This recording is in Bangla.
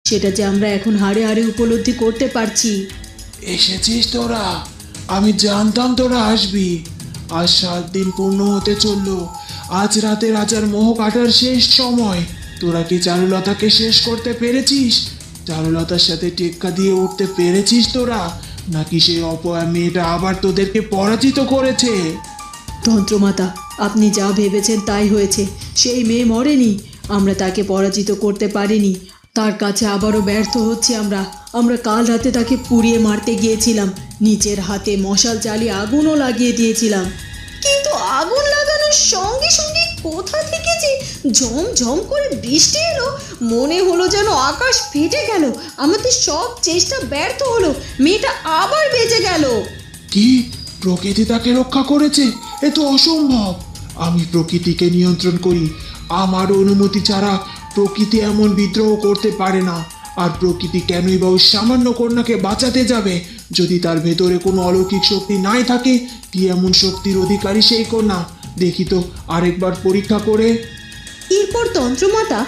সেটা যে আমরা এখন হাড়ে হাড়ে উপলব্ধি করতে পারছি। এসেছিস তোরা? আমি জানতাম তোরা আসবি। আজ 7 দিন পূর্ণ হতে চললো। আজ রাতে রাজার মোহ কাটার শেষ সময়। তোরা কি চারুলতাকে শেষ করতে পেরেছিস? চারুলতার সাথে টেক্কা দিয়ে উঠতে পেরেছিস তোরা? নাকি সেই অপয়া মেয়েটা আবার তোদেরকে পরাজিত করেছে? তন্ত্রমাতা, আপনি যা ভেবেছেন তাই হয়েছে। সেই মেয়ে মরেনি, আমরা তাকে পরাজিত করতে পারিনি। তার কাছে আবারও ব্যর্থ হচ্ছি আমরা। আমরা কাল রাতে তাকে পুড়িয়ে মারতে গিয়েছিলাম, নিচের হাতে মশাল জ্বালিয়ে আগুনও লাগিয়ে দিয়েছিলাম। কিন্তু আগুন লাগানোর সঙ্গে সঙ্গে কোথা থেকে যে ঝমঝম করে বৃষ্টি এলো, মনে হলো যেন আকাশ ফেটে গেল। আমাদের সব চেষ্টা ব্যর্থ হলো, মেয়েটা আবার বেঁচে গেল। কি? প্রকৃতি তাকে রক্ষা করেছে? এ তো অসম্ভব। আমি প্রকৃতিকে নিয়ন্ত্রণ করি। আমার অনুমতি ছাড়া প্রকৃতি এমন বিদ্রোহ করতে পারে না। আর প্রকৃতি কেনই বা ওই সামান্য কন্যাকে বাঁচাতে যাবে যদি তার ভেতরে কোনো অলৌকিক শক্তি নাই থাকে? কি এমন শক্তির অধিকারী সেই কন্যা? দেখি তো আরেকবার পরীক্ষা করে। এরপর তন্ত্রমাতা